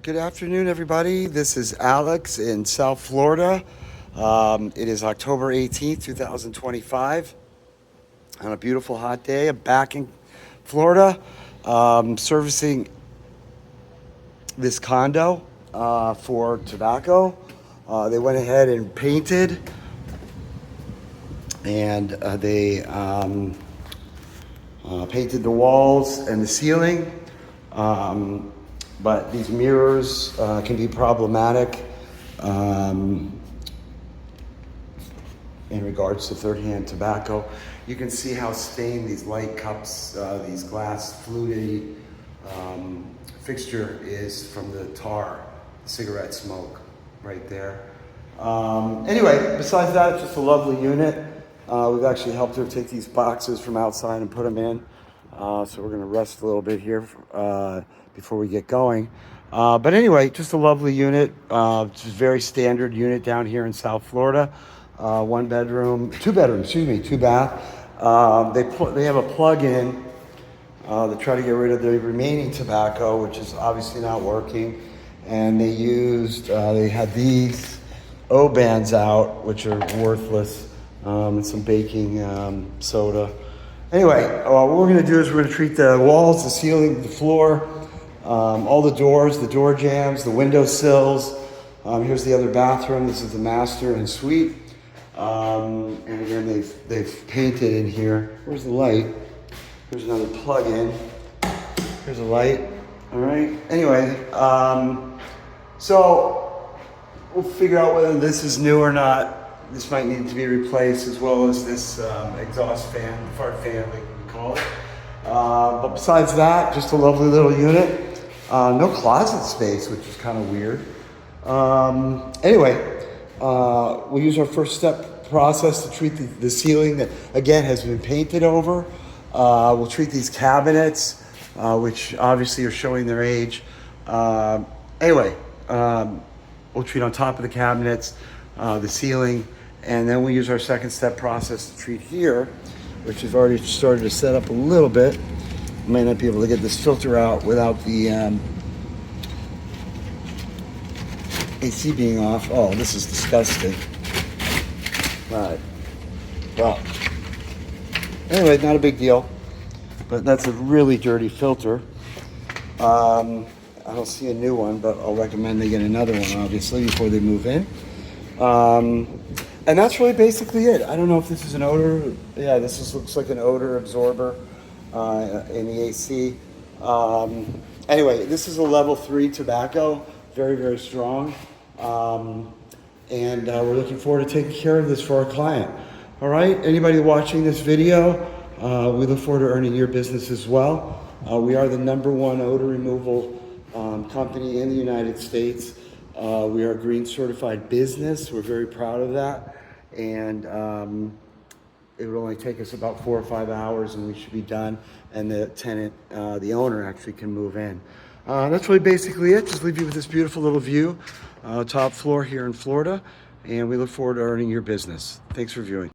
Good afternoon, everybody. This is Alex in South Florida. It is October 18th, 2025. On a beautiful hot day. I'm back in Florida, servicing this condo for tobacco. They went ahead and painted, and they painted the walls and the ceiling. But these mirrors can be problematic in regards to third-hand tobacco. You can see how stained these light cups, these glass fluted fixture is from the tar, cigarette smoke right there. Anyway, besides that, it's just a lovely unit. We've actually helped her take these boxes from outside and put them in. So we're gonna rest a little bit here before we get going. But anyway, just a lovely unit. It's a very standard unit down here in South Florida. Two bedrooms, two bath. They have a plug-in to try to get rid of the remaining tobacco, which is obviously not working. And they had these O-bands out, which are worthless, and some baking soda. Anyway, what we're gonna do is we're gonna treat the walls, the ceiling, the floor, all the doors, the door jambs, the window sills. Here's the other bathroom. This is the master and suite. And again, they've painted in here. Where's the light? Here's another plug-in. Here's a light. All right. Anyway, so we'll figure out whether this is new or not. This might need to be replaced, as well as this exhaust fan, fart fan, we call it. But besides that, just a lovely little unit. No closet space, which is kind of weird. Anyway, we'll use our first step process to treat the ceiling that, again, has been painted over. We'll treat these cabinets, which obviously are showing their age. Anyway, we'll treat on top of the cabinets, the ceiling, and then we'll use our second step process to treat here, which has already started to set up a little bit. I may not be able to get this filter out without the AC being off. Oh, this is disgusting. All right. Well, anyway, not a big deal, but that's a really dirty filter. I don't see a new one, but I'll recommend they get another one, obviously, before they move in. And that's really basically it. I don't know if this is an odor. Yeah, looks like an odor absorber in the AC. Anyway, this is a level 3 tobacco, very, very strong. And we're looking forward to taking care of this for our client. All right, anybody watching this video, we look forward to earning your business as well. We are the #1 odor removal company in the United States. We are a green certified business. We're very proud of that. And it would only take us about 4 or 5 hours and we should be done. And the tenant, the owner actually can move in. That's really basically it. Just leave you with this beautiful little view, top floor here in Florida. And we look forward to earning your business. Thanks for viewing.